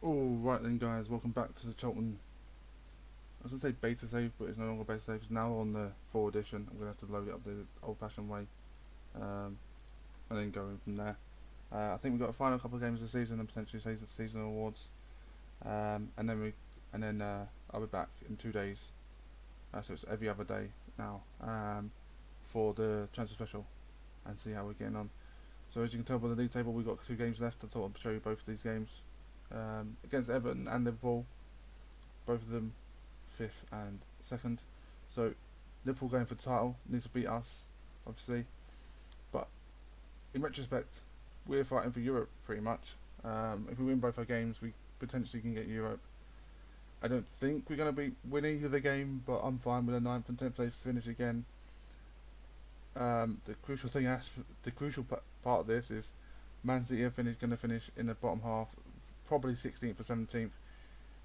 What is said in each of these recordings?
Alright then guys, welcome back to the Charlton, I was going to say beta save, but it's no longer beta save, it's now on the 4 edition. I'm going to have to load it up the old fashioned way, and then go in from there. I think we've got a final couple of games of the season and potentially season awards, and then I'll be back in 2 days, so it's every other day now, for the transfer special, and see how we're getting on. So as you can tell by the league table, we've got 2 games left. I thought I'd show you both of these games, against Everton and Liverpool, both of them 5th and 2nd. So Liverpool going for the title, need to beat us, obviously. But in retrospect, we're fighting for Europe pretty much. If we win both our games, we potentially can get Europe. I don't think we're going to be winning either game, but I'm fine with a 9th and 10th place finish again. The crucial part of this is Man City are going to finish in the bottom half, probably 16th or 17th.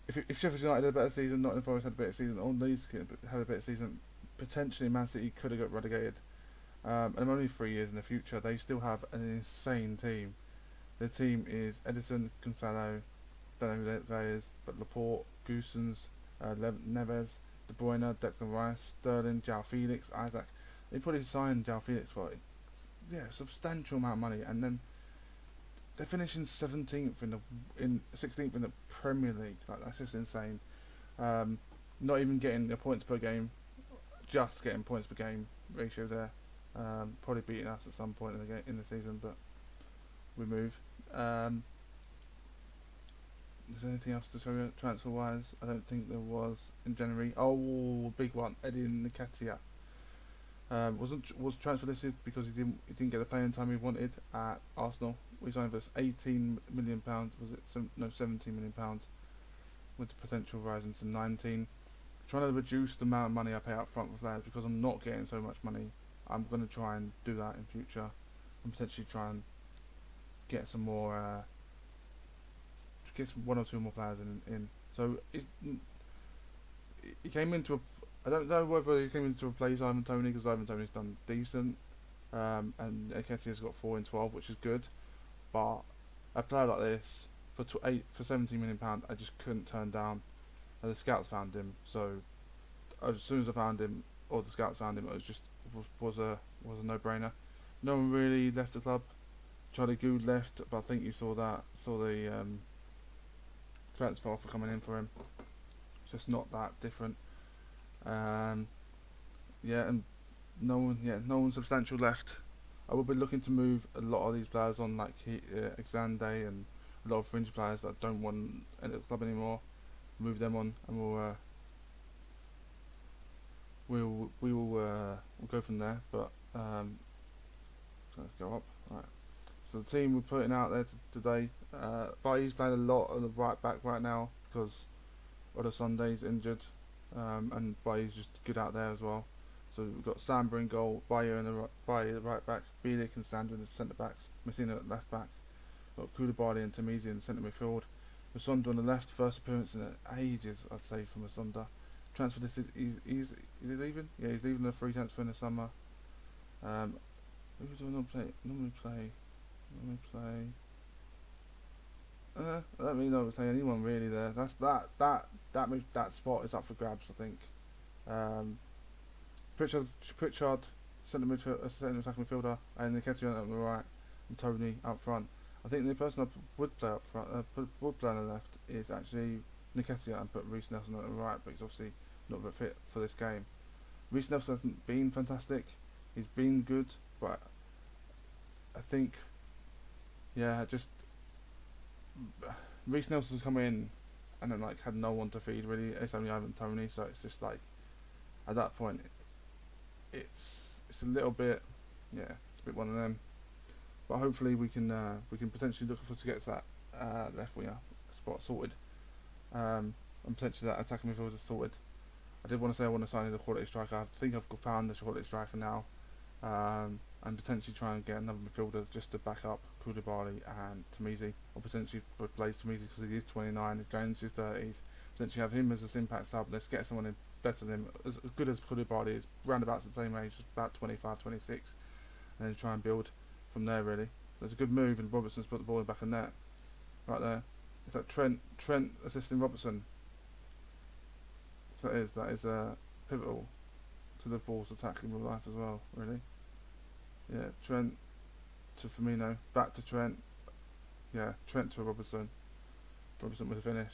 If Sheffield United had a better season, Nottingham Forest had a better season, all these had a better season, potentially Man City could have got relegated. And only 3 years in the future, they still have an insane team. Their team is Edison, Gonzalo, don't know who that guy is, but Laporte, Goosens, Neves, De Bruyne, Declan Rice, Sterling, João Felix, Isaac. They probably signed João Felix for a substantial amount of money, and then they're finishing 17th in 16th in the Premier League. Like, that's just insane. Not even getting the points per game, just getting points per game ratio there. Probably beating us at some point in the season, but we move. Is there anything else to show you transfer wise? I don't think there was in January. Oh, big one, Eddie Nketiah. Was transfer listed because he didn't get the playing time he wanted at Arsenal. We signed for £18 million. Was it 17 million pounds, with the potential rising to 19. Trying to reduce the amount of money I pay up front for players because I'm not getting so much money. I'm going to try and do that in future, and potentially try and get some more, get some 1 or 2 more players in. So he came into a. I don't know whether he came in to replace Ivan Toney, because Ivan Toney's done decent, and Nketiah's got 4 in 12, which is good. But a player like this for 17 million pounds, I just couldn't turn down. And the scouts found him, so as soon as I found him, or the scouts found him, it was a no-brainer. No one really left the club. Charlie Gould left, but I think you saw the transfer offer coming in for him. It's just not that different. And no one substantial left. I will be looking to move a lot of these players on, like Xande and a lot of fringe players that don't want at the club anymore. Move them on, and we'll go from there. But let's go up. Right. So the team we're putting out there today, Bailly's playing a lot on the right back right now because Otto Sunday's injured, and Bailly's just good out there as well. So we've got Samba in goal, Bailly the right back, Bielik and Sandra in the centre backs, Messina at left back. We've got Koulibaly and Tamizi in the centre midfield. Masonda on the left, first appearance in ages, I'd say, for Masonda. Transfer listed, is he leaving? Yeah, he's leaving the free transfer in the summer. Who does normally play? I don't really know play anyone really there. That spot is up for grabs, I think. Pritchard, centre attacking midfielder, and Nketiah on the right, and Toney up front. I think the person I would play up front, would play on the left, is actually Nketiah, and put Reece Nelson on the right, but he's obviously not very fit for this game. Reece Nelson hasn't been fantastic. He's been good, but I think, Reece Nelson's come in and then had no one to feed really. It's only Ivan Toney, so it's just at that point it's a little bit, it's a bit one of them. But hopefully we can potentially look to get to that left winger spot sorted, and potentially that attacking midfielder sorted. I did want to say I want to sign in a quality striker. I think I've found the quality striker now, and potentially try and get another midfielder just to back up Koulibaly and Tamizi, or potentially replace Tamizi because he is 29, he's going into his 30s. Potentially have him as an impact sub. Let's get someone in better than him, as good as Koulibaly is, roundabouts the same age, about 25, 26, and then try and build from there really. There's a good move, and Robertson's put the ball in the back of net, right there. Is that Trent assisting Robertson? So that is pivotal to Liverpool's attack in real life as well, really. Yeah, Trent to Firmino, back to Trent. Yeah, Trent to Robertson. Robertson with a finish.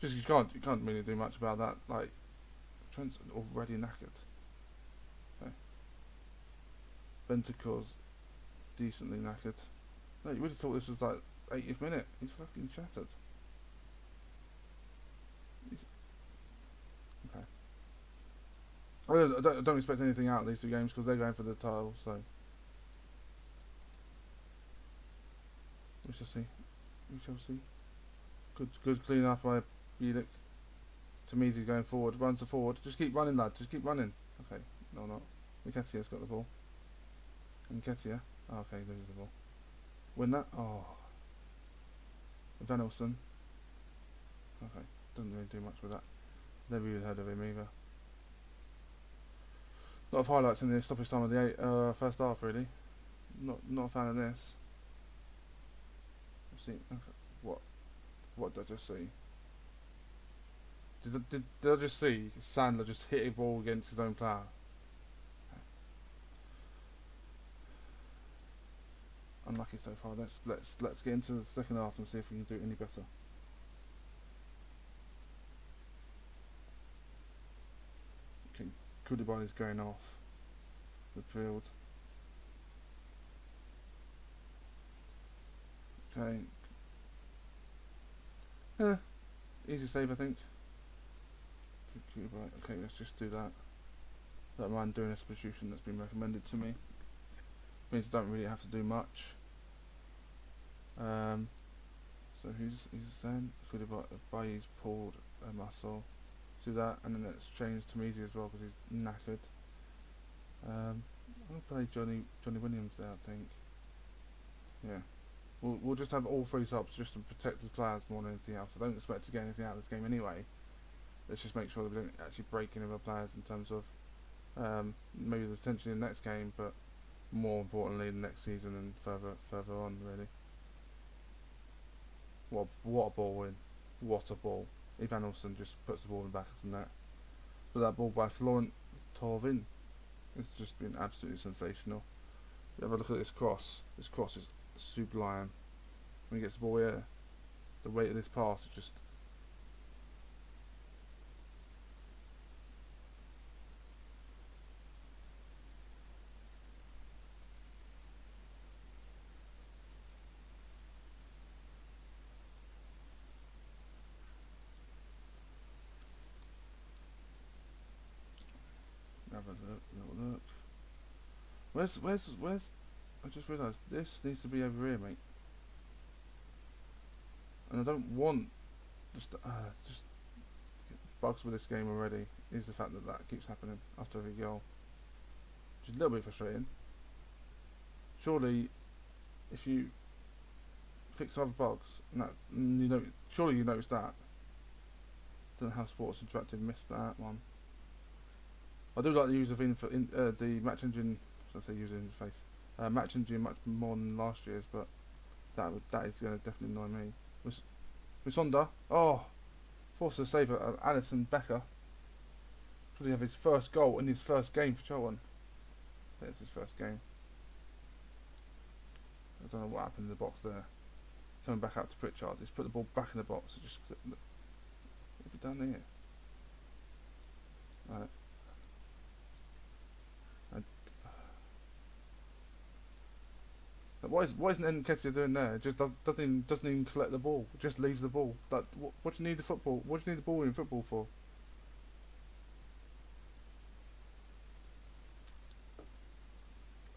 Just you can't really do much about that. Like Trent's already knackered. Okay. Bentancur's decently knackered. No, you would have thought this was like 80th minute. He's fucking shattered. Okay. I don't expect anything out of these two games because they're going for the title. So we shall see. We shall see. Good clean up by Bielik. Tamizi's going forward. Runs the forward. Just keep running, lad. Just keep running. Okay. No, not. Nketiah's got the ball. Nketiah. Oh, okay, loses the ball. Win that. Oh. Van Olsen. Okay. Doesn't really do much with that. Never even heard of him either. A lot of highlights in the stoppage time of the first half, really. Not a fan of this. Let's see. Okay. What did I just see? Did I just see Sandler just hit a ball against his own player? Unlucky so far. Let's get into the second half and see if we can do it any better. Okay, Koulibaly's going off the field. Okay. Easy save, I think. Okay, let's just do that. Don't mind doing a substitution that's been recommended to me. Means I don't really have to do much. So he's saying Koulibaly's pulled a muscle. Do that, and then let's change to Tamizi as well because he's knackered. I'm gonna play Johnny Williams there, I think. Yeah. We'll just have all three subs just to protect the players more than anything else. I don't expect to get anything out of this game anyway. Let's just make sure that we don't actually break any of our players in terms of maybe potentially the next game, but more importantly the next season and further on, really. What a ball win. What a ball. Van Olsen just puts the ball in the back of the net. But that ball by Florent Thauvin, it's just been absolutely sensational. Have a look at this cross. This cross is sublime. When he gets the ball here, the weight of this pass is just... Have a little look. Where's... I just realised this needs to be over here, mate. And I don't want just bugs with this game already. Is the fact that keeps happening after every goal, which is a little bit frustrating. Surely, if you fix other bugs, and surely you notice that. Don't know how Sports Interactive missed that one. I do like the use of the match engine. I say user interface. Match engine much more than last year's, but that is going to definitely annoy me. Musonda, oh, forced to save Alisson Becker. Could he have his first goal in his first game for Charlton? There's his first game. I don't know what happened in the box there. Coming back out to Pritchard, he's put the ball back in the box. Just what have you done here? Right. What isn't Nketiah doing there? Just doesn't even collect the ball. Just leaves the ball. Like what do you need the football? What do you need the ball in football for?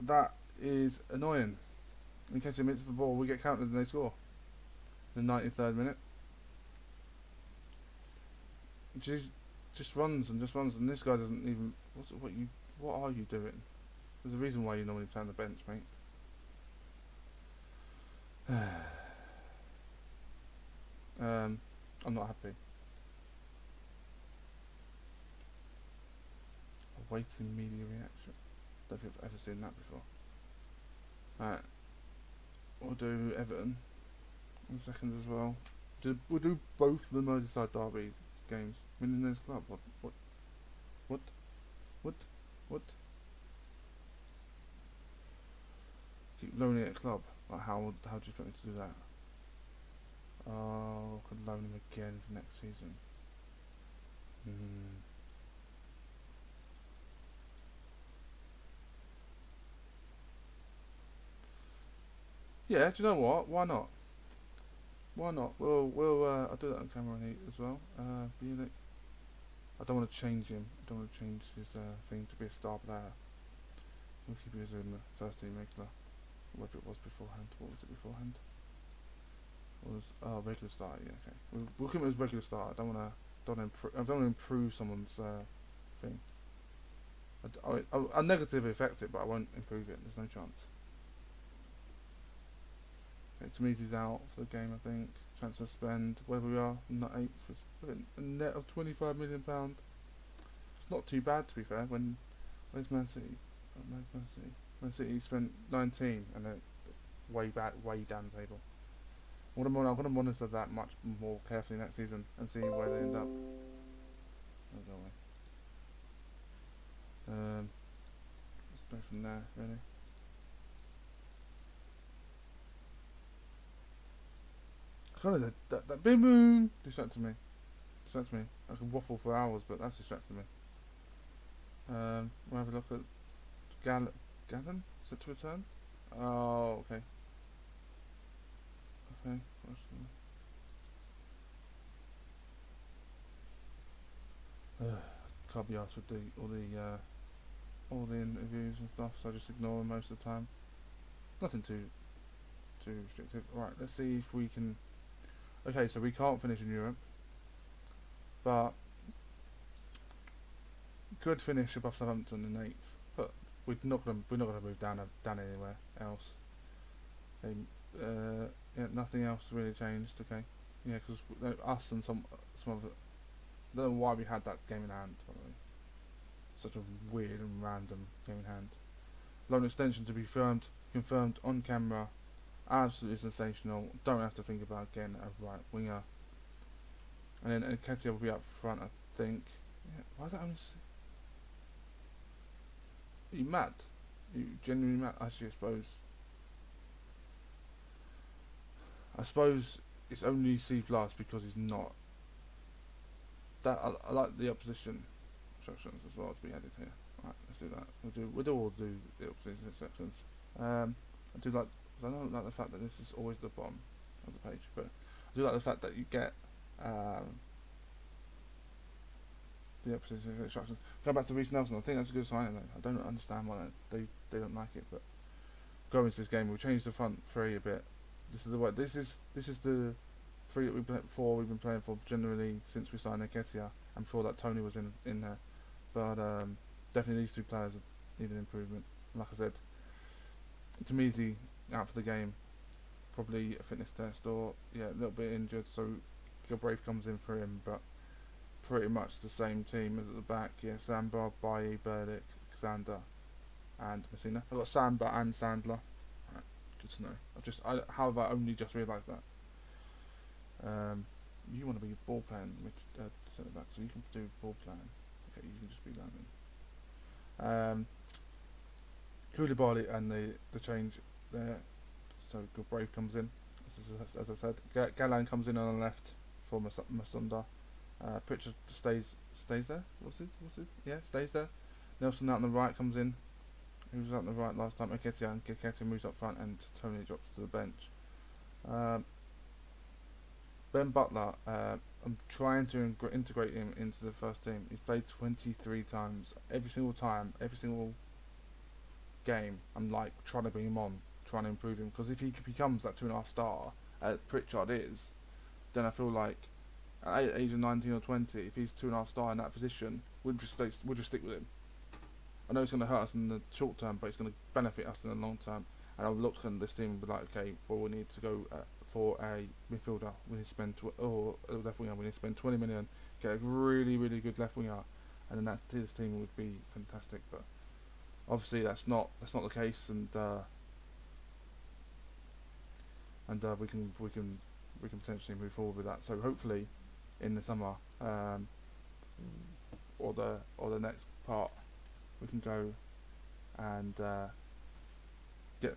That is annoying. Nketiah misses the ball. We get counted and they score. In the 93rd minute. Just runs and and this guy doesn't even. What are you doing? There's a reason why you normally play on the bench, mate. I'm not happy. Awaiting media reaction. Don't think I've ever seen that before. Right, we'll do Everton in seconds as well. We'll do both the Merseyside derby games. Millionaires Club. What? What? What? Keep loaning at club. Like how do you expect me to do that? Oh, I could loan him again for next season. Yeah, do you know what? Why not? Why not? I'll do that on camera as well. I don't want to change him. I don't want to change his thing to be a star player. We'll keep him as a first team regular. Whatever it was beforehand. What was it beforehand? Regular starter. Yeah, okay. We'll keep him as regular starter. I don't want to improve someone's thing. I'll negatively affect it, but I won't improve it. There's no chance. Okay, Tamizi's out for the game, I think. Transfer spend. Where we are, not 8th. A net of £25 million. It's not too bad, to be fair. Where's Man City? Where's Man City? Man City spent 19 and they're way down the table. I'm going to monitor that much more carefully next season and see where they end up. Oh, go away. Let's go from there, really. Kind of that big boom distracted me. I could waffle for hours, but that's distracted me. We'll have a look at Gavin. Set to return. Oh, okay. Okay. Can't be asked with all the interviews and stuff, so I just ignore them most of the time. Nothing too restrictive. Right, let's see if we can. Okay, so we can't finish in Europe, but could finish above Southampton in 8th. But we're not gonna move down anywhere else. Okay, yeah, nothing else really changed. Okay, yeah, because us and some other. I don't know why we had that game in hand. By the way, such a weird and random game in hand. Loan extension to be confirmed on camera. Absolutely sensational. Don't have to think about getting a right winger. And then Nketiah will be up front, I think. Yeah, why don't I only see? Are you mad? Are you genuinely mad? Actually, I suppose it's only C plus because he's not. That I like the opposition instructions as well to be added here. Right, let's do that. We'll all do the opposition instructions. I do like. I don't like the fact that this is always the bottom of the page, but I do like the fact that you get the opposition instructions. Going back to Reece Nelson, I think that's a good sign. I don't understand why they don't like it, but going into this game, we'll change the front three a bit. This is the way. This is the three that we've been playing for generally since we signed Nketiah, and before that Tony was in there. But definitely these two players need an improvement. Like I said, Tamizi out for the game, probably a fitness test or a little bit injured, so Galbraith comes in for him, but pretty much the same team as at the back. Yeah, Samba, Bailly, Burdick, Xander, and Messina. I've got Samba and Sandler. Right, good to know. How have I only just realised that? You want to be ball playing, centre back, so you can do ball playing. Okay, you can just be landing. Koulibaly and the change there. So Galbraith comes in, as I said. Galan comes in on the left for Masunda. Pritchard stays there. What's it? Yeah, stays there. Nelson out on the right comes in. He was out on the right last time. Nketiah moves up front, and Tony drops to the bench. Ben Butler, I'm trying to integrate him into the first team. He's played 23 times. Every single game, I'm like trying to bring him on, trying to improve him. Because if he becomes that 2.5 star, Pritchard is, then I feel like at age of 19 or 20, if he's 2.5 star in that position, we'll just stick with him. I know it's going to hurt us in the short term, but it's going to benefit us in the long term. And I'll look at this team and be like, okay, well, we need to go for a midfielder. We need to spend or a left winger. We need to spend 20 million, get a really, really good left winger, and then this team would be fantastic. But obviously, that's not the case, and we can we can potentially move forward with that. So hopefully, in the summer, or the next part, we can go and get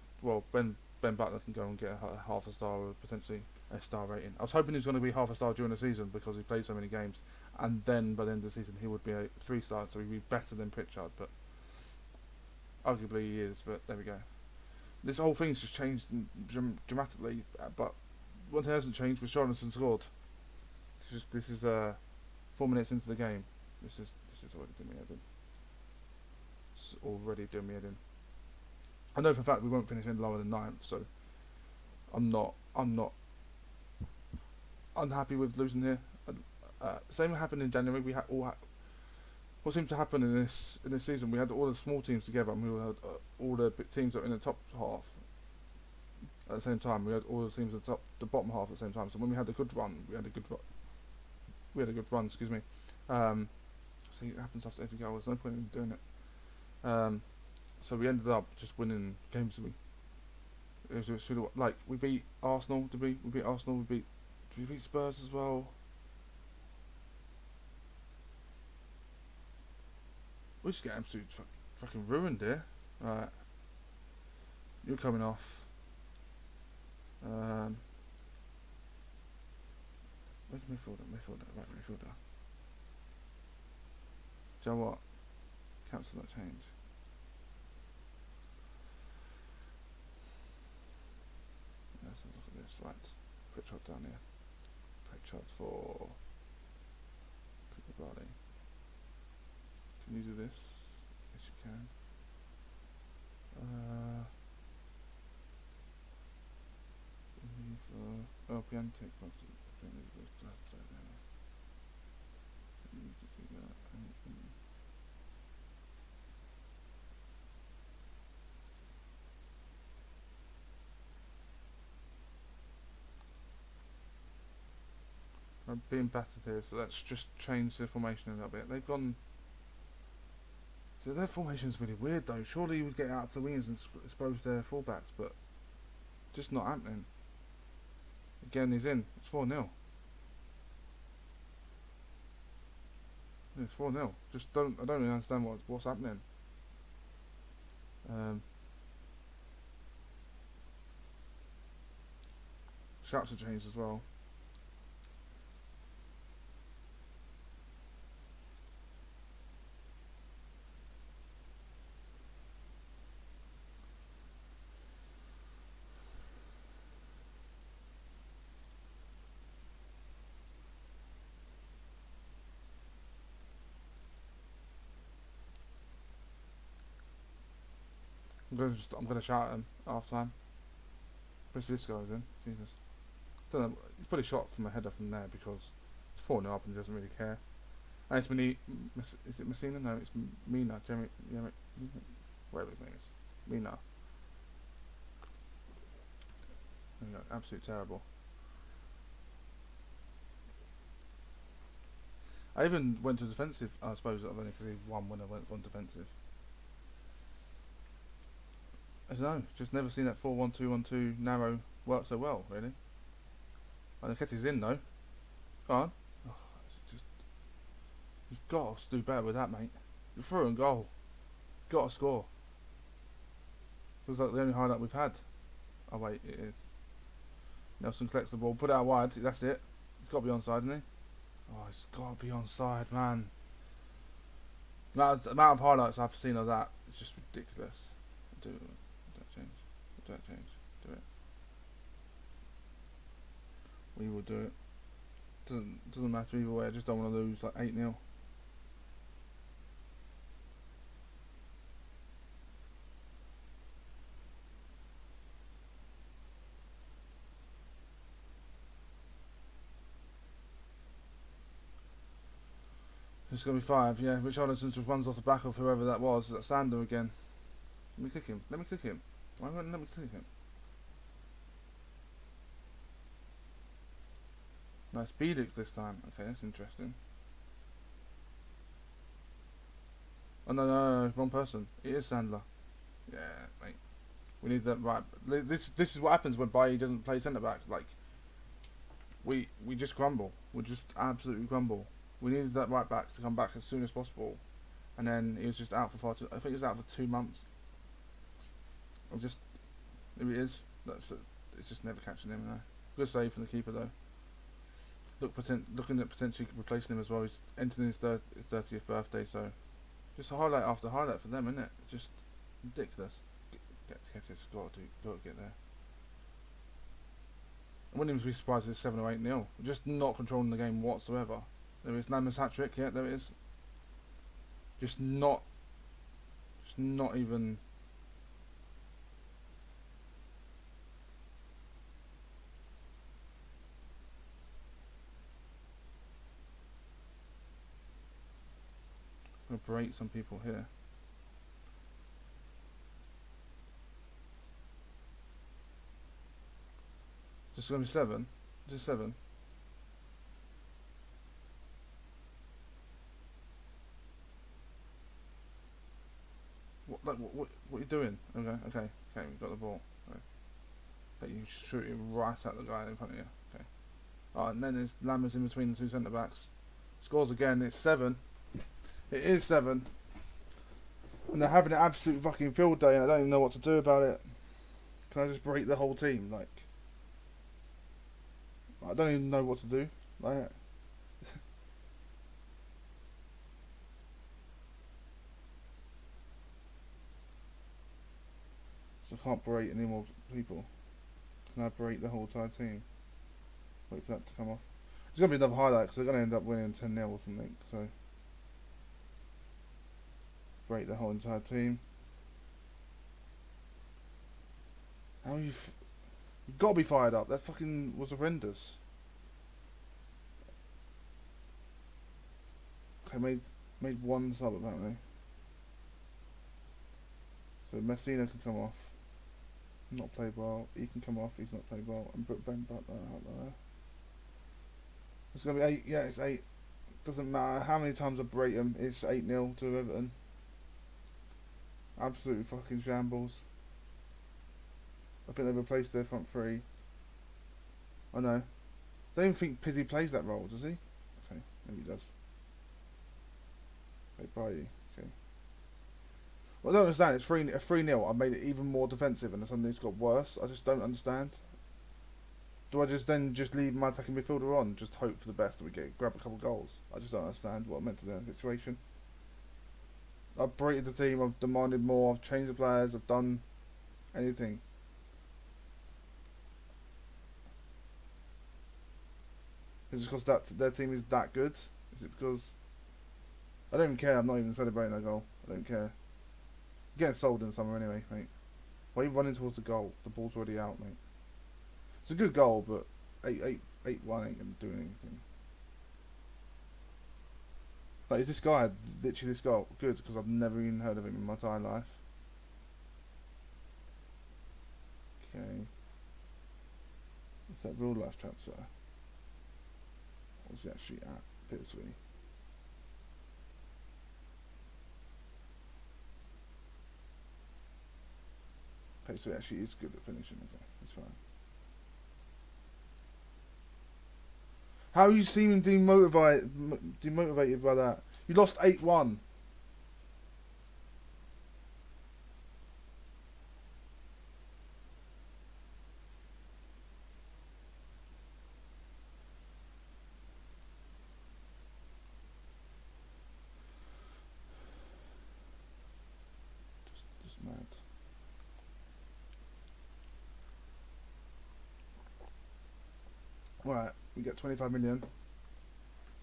Ben Butler can go and get a half a star or potentially a star rating. I was hoping he was going to be half a star during the season because he played so many games, and then by the end of the season he would be a 3-star, so he'd be better than Pritchard. But arguably he is. But there we go. This whole thing's just changed dramatically. But one thing that hasn't changed was Charlton scored. This is 4 minutes into the game. This is already doing me head in. This is already doing me head in. I know for a fact we won't finish any lower than 9th, so I'm not unhappy with losing here. Same happened in January. We had what seemed to happen in this season. We had all the small teams together, and we had all the big teams that were in the top half at the same time. We had all the teams at the bottom half at the same time. So when we had a good run, we had a good run. Excuse me. See, it happens after every goal. There's no point in doing it. So we ended up just winning games. We beat Arsenal. Did we? We beat Arsenal. Did we beat Spurs as well? We just get absolutely fucking ruined here. Right. You're coming off. Where's midfielder? Right, midfielder. Do you know what? Cancel that change. Let's look at this. Right. Pritchard down here. Pritchard for Koulibaly. Can you do this? Yes, you can. Piantic. I'm being battered here, so let's just change the formation a little bit. They've gone. So their formation's really weird though. Surely you would get out to the wingers and expose their fullbacks, but just not happening. Again, he's in. It's 4-0. Yeah, it's 4-0. Just I don't really understand what's happening. Shouts have changed as well. I'm gonna shout at him half time. Especially this guy's in. Jesus. Don't know. He's probably shot from a header from there because it's 4-0 up and he doesn't really care. And it's is it Messina? No, it's Mina. Jeremy, whatever his name is. Mina. Absolutely terrible. I even went to defensive. I suppose only because he won when I went on defensive. I don't know. Just never seen that 4-1-2-1-2 narrow work so well, really. And Nketiah's in though. Go on. Oh, you've got to do better with that, mate. You're through and goal. Got to score. Feels like the only highlight we've had. Oh wait, it is. Nelson collects the ball, put it out wide. That's it. He's got to be onside, isn't he? Oh, he's got to be onside, man. The amount of highlights I've seen of that is just ridiculous. Do that change. Do it. We will do it. Doesn't matter either way. I just don't want to lose like 8-0. It's going to be 5, yeah. Richarlison just runs off the back of whoever that was. That's Sander again. Let me click him. Why won't let me click him? Nice Bedic this time. Okay, that's interesting. Oh no, wrong person. It is Sandler. Yeah, mate. We need that right. This is what happens when Bailly doesn't play centre back. Like, we just crumble. We just absolutely crumble. We needed that right back to come back as soon as possible, and then he was just out for far too. I think he was out for 2 months. I'm just, if he is, that's it. It's just never catching him. No. Good save from the keeper though. Looking at potentially replacing him as well. He's entering his 30th birthday, so just highlight after highlight for them, isn't it? Just ridiculous. Get this. Got to get there. I wouldn't even be surprised if it's 7 or 8-0. Just not controlling the game whatsoever. There is Nama's hat trick. Yeah, there is. Just not even. I'm gonna berate some people here. Just gonna be 7. Just 7. What are you doing? Okay. We got the ball. Okay, you shoot it right at the guy in front of you. Okay. Alright, and then there's Lammers in between the two centre backs. Scores again. It's 7. It is 7. And they're having an absolute fucking field day, and I don't even know what to do about it. Can I just break the whole team? Like, I don't even know what to do. Like, so I can't berate any more people. Can I berate the whole entire team? Wait for that to come off. It's going to be another highlight because they're going to end up winning 10-0 or something. So, berate the whole entire team. How you've got to be fired up. That fucking was horrendous. Okay, made one sub apparently. So Messina can come off. Not play well. He can come off. He's not played well. And put Ben Butler out there. It's gonna be 8. Yeah, it's 8. Doesn't matter how many times I berate him. It's 8-0 to Everton. Absolutely fucking shambles. I think they've replaced their front three. I know. I don't even think Pizzi plays that role, does he? Okay, maybe he does. Okay, bye. Okay. Well, I don't understand. It's 3-0. I made it even more defensive, and suddenly it's got worse. I just don't understand. Do I just leave my attacking midfielder on, just hope for the best that we grab a couple of goals? I just don't understand what I'm meant to do in that situation. I've berated the team. I've demanded more. I've changed the players. I've done anything. Is it because their team is that good? Is it because I don't even care? I'm not even celebrating that goal. I don't care. You're getting sold in summer anyway, mate. Why are you running towards the goal? The ball's already out, mate. It's a good goal, but 8-1 ain't gonna do anything. Like, is this guy literally this goal good? Because I've never even heard of him in my entire life. Okay. Is that real life transfer? Or is he actually at Pitsby? Okay, so he actually is good at finishing. Okay, that's fine. How are you seeming demotivated by that? You lost 8-1. Just mad. Alright, we get 25 million.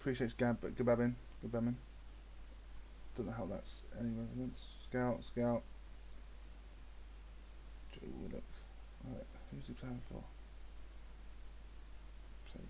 Appreciate Gababbin. Don't know how that's any relevance. Scout. Joe Willock. Alright, who's he playing for? Okay.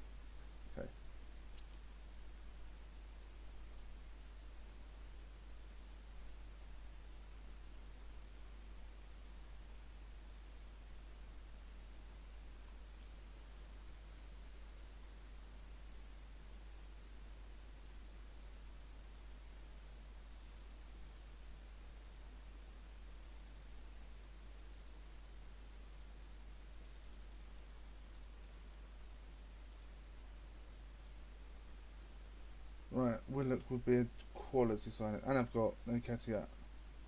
Right, Willock would be a quality signing, and I've got Nketiah,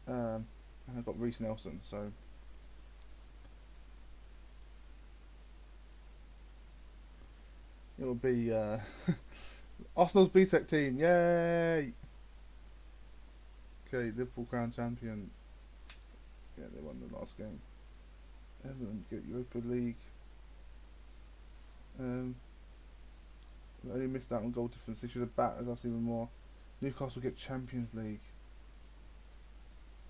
and I've got Reece Nelson. So it'll be Arsenal's B-Tech team. Yay! Okay, Liverpool crown champions. Yeah, they won the last game. Everton get Europa League. Um, they only missed out on goal difference. They should have battered us even more. Newcastle get Champions League.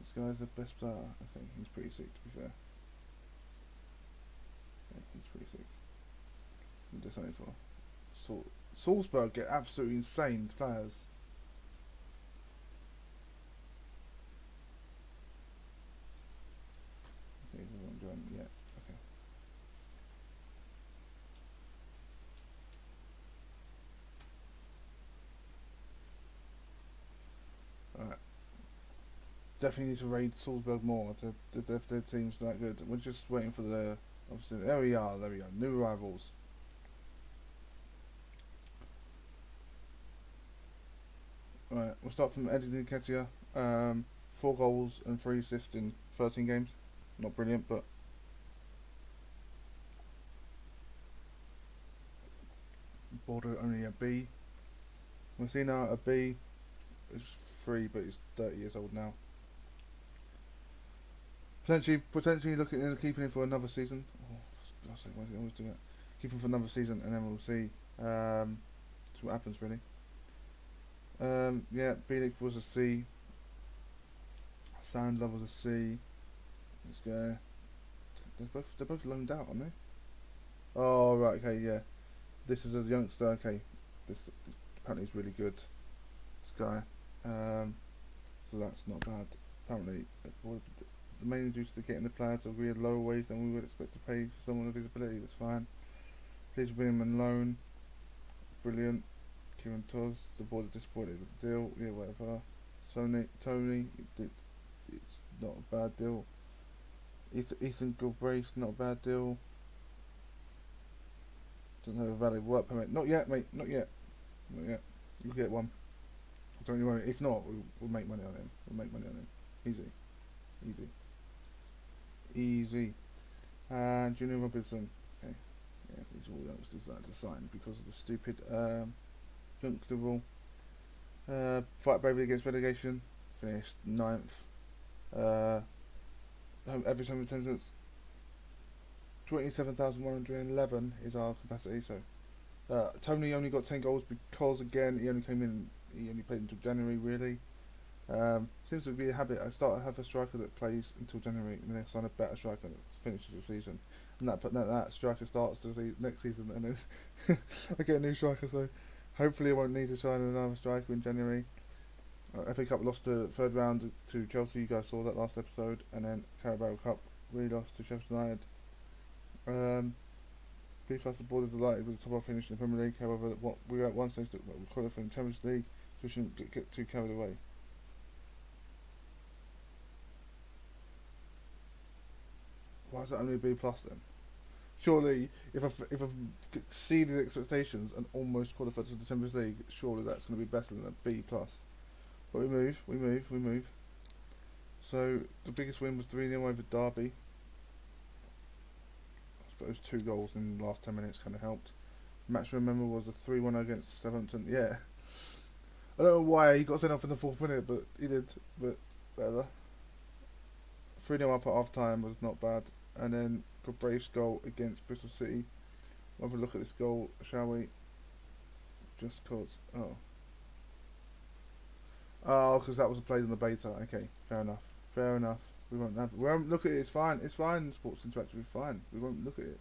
This guy's the best player. Okay, he's pretty sick to be fair. Okay, he's pretty sick. What's this only for? Salzburg get absolutely insane players. Okay, he's the one doing yeah. Okay. Alright. Definitely need to raid Salzburg more if their team's that good. We're just waiting for the obviously there we are. New rivals. Alright, we'll start from Eddie Nketiah. 4 goals and 3 assists in 13 games. Not brilliant, but Border only a B. Messina a B. It's 3, but he's 30 years old now. Potentially looking at keeping him for another season. Oh, for God's sake, why do you always do that? Keep him for another season, and then we'll see. See what happens really. Yeah, Bielik was a C. Sandler was a C. This guy. They're both loaned out, aren't they? Oh right, okay, yeah. This is a youngster. Okay, this apparently is really good. This guy. So that's not bad. Apparently, the main due to getting the player to agree at lower wage than we would expect to pay for someone with disability. That's fine. Please bring him on loan. Brilliant. Kieran Toz, the board are disappointed with the deal. Yeah, whatever. Tony, it's not a bad deal. Ethan Gilbrace, not a bad deal. Doesn't have a valid work permit. Not yet, mate. Not yet. You'll get one. Don't you worry. If not, we'll make money on him. Easy. And Junior Robertson. Okay. Yeah, these are all youngsters that had to sign because of the stupid youngster rule. Fight bravely against relegation. Finished 9th. Average home attendance 27,111 is our capacity. So Tony only got 10 goals because again he only played until January really. Seems to be a habit. I have a striker that plays until January, and then I sign a better striker that finishes the season, and that striker starts the next season, and then I get a new striker. So hopefully I won't need to sign another striker in January. FA Cup lost the third round to Chelsea. You guys saw that last episode, and then Carabao Cup we lost to Sheffield United. B plus the board is delighted with the top half finish in the Premier League. However, we were at one stage that we qualified in the Champions League, so we shouldn't get too carried away. Why is that only a B plus then? Surely, if I've exceeded expectations and almost qualified to the Champions League, surely that's going to be better than a B plus. But we move. So the biggest win was 3-0 over Derby. I suppose 2 goals in the last 10 minutes kind of helped. Match to remember was a 3-1 against Southampton. Yeah, I don't know why he got sent off in the 4th minute, but he did. But whatever. 3-0 up at half time was not bad. And then got Brave's goal against Bristol City. We'll have a look at this goal, shall we? Just cause. Oh, because that was played on the beta. Okay, fair enough. We won't look at it. It's fine. Sports Interactive is fine. We won't look at it.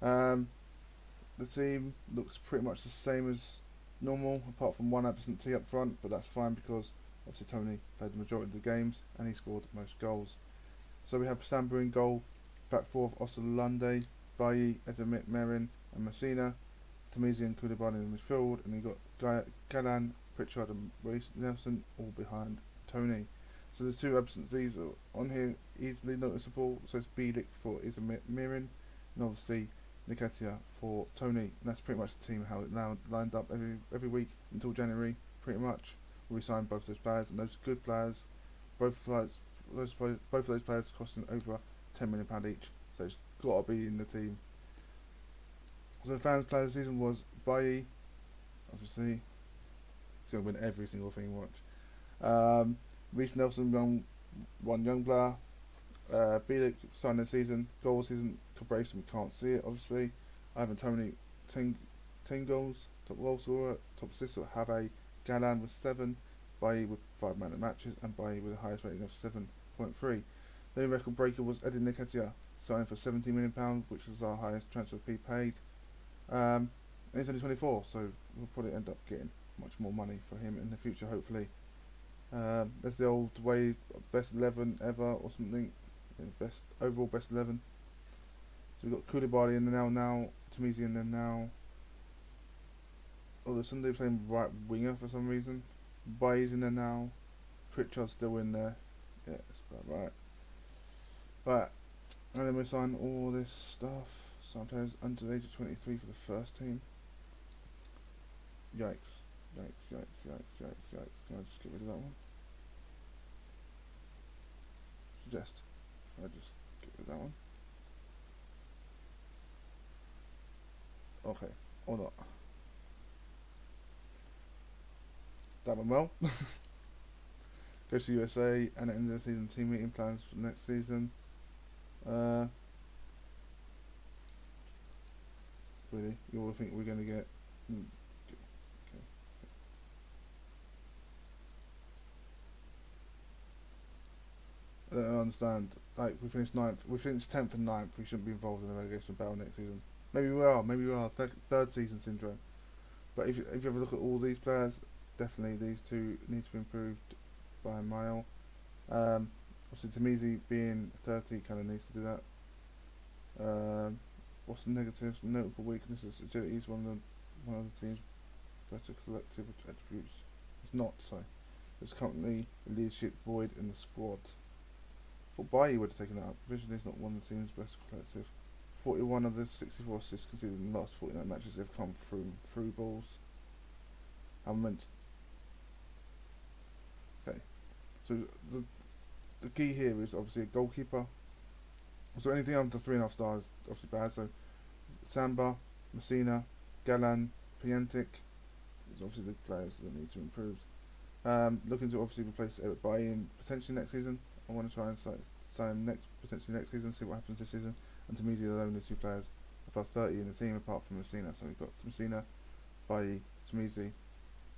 The team looks pretty much the same as normal, apart from one absentee up front, but that's fine because obviously Tony played the majority of the games and he scored most goals. So we have Samba in goal, back 4 of Osalunde, Bailly, Edemit, Merin and Messina, Tamizi and Koulibaly in midfield, and you got Galan, Pritchard and Reece Nelson all behind Tony. So the 2 absentees are on here easily noticeable. So it's Bielik for Edemit, Merin, and obviously Nketiah for Tony. And that's pretty much the team how it now lined up every week until January. Pretty much, we signed both those players, and those good players. Both of those players costing over £10 million each. So it's got to be in the team. So the fans' player of the season was Bailly. Obviously, he's going to win every single thing you watch. Reece Nelson, one young player. Bielik signed this season. Goal season, Cabrace, we can't see it obviously. Ivan Toney, 10 goals. Top goal scorer, top assists at Have Galan with 7. Bailly with 5 man of matches, and Bailly with the highest rating of 7.3. The only record breaker was Eddie Nketiah, signing for £17 million, which was our highest transfer fee paid. And he's only 24, so we'll probably end up getting much more money for him in the future, hopefully. That's the old way, best 11 ever or something. Overall best 11. So we've got Koulibaly in there now, Tamisi in there now. Oh, Sunday playing right winger for some reason. Bailly's in there now. Pritchard's still in there. Yeah, that's about right. But, and then we sign all this stuff. Some players under the age of 23 for the first team. Yikes. Can I just get rid of that one? Suggest. Can I just get rid of that one? Okay, or not. That went well. Goes to USA, and at the end of the season, team meeting plans for next season. Really, you all think we're going to get? Okay. I don't understand. Like, we finished 9th. We finished 10th and 9th. We shouldn't be involved in the relegation battle next season. Maybe we are. Third season syndrome. But if you ever look at all these players, definitely these two need to be improved by a mile. Obviously, Tamisi being 30 kind of needs to do that. What's the negatives? Notable weaknesses. Agility is one of the team's better collective attributes. It's not so. There's currently a leadership void in the squad. I thought Bailly would have taken that up. Provision is not one of the team's best collective. 41 of the 64 assists conceded in the last 49 matches have come through balls. Okay. So the key here is obviously a goalkeeper. So anything under 3.5 stars is obviously bad. So Samba, Messina, Galan, Piantic is obviously the players that need to be improved. Looking to obviously replace Eric Bailly potentially next season. I want to try and sign him potentially next season, see what happens this season. And Tamisi are the only 2 players above 30 in the team apart from Messina. So we've got Messina, Bailly, Tamisi.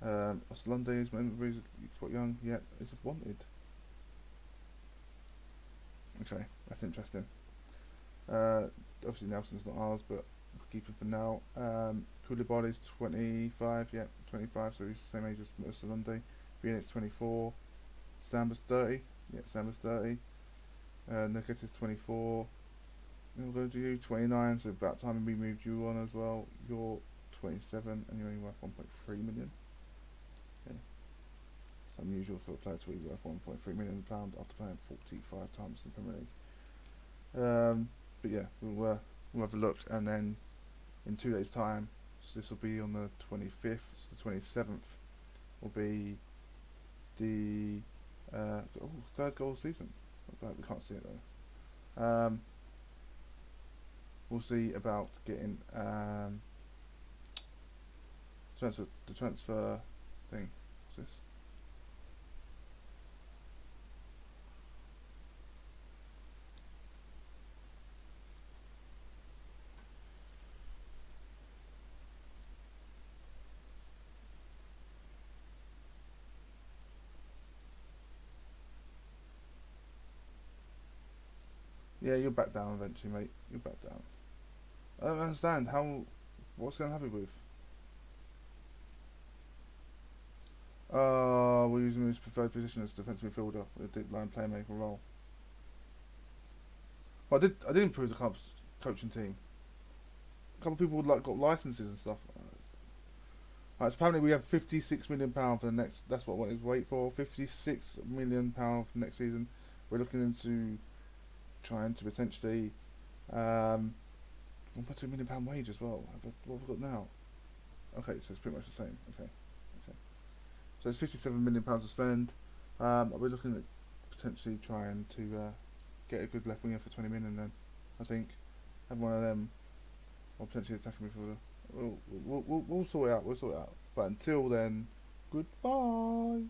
Oslunde is quite young, yet is wanted. Okay, that's interesting. Obviously Nelson's not ours, but we'll keep him for now. Koulibaly's 25, yeah, 25, so he's the same age as Oslunde. Bienit's 24. Samba's 30, yeah, Samba's 30. Nketiah's 24. We'll go to you, 29, so about time we moved you on as well. You're 27 and you're only worth 1.3 million. Yeah. It's unusual for a player to be worth £1.3 million after playing 45 times in the Premier League. But yeah, we'll have a look, and then in 2 days' time, so this will be on the 25th, so the 27th will be the third goal of the season. Not bad, we can't see it though. We'll see about getting the transfer thing. What's this? Yeah, you'll back down eventually, mate. You'll back down. I don't understand what's he unhappy with? We're using his preferred position as defensive midfielder with a deep line playmaker role. Well, I did improve the club's coaching team. A couple of people got licenses and stuff. Right, so apparently we have £56 million for the next. That's what I wanted to wait for. £56 million for next season. We're looking into trying to potentially £1.2 million wage as well. What have I got now? Okay, so it's pretty much the same. Okay. So it's £57 million to spend. I'll be looking at potentially trying to get a good left winger for 20 million then. I think have one of them, or potentially attacking midfielder. We'll sort it out. We'll sort it out. But until then, goodbye.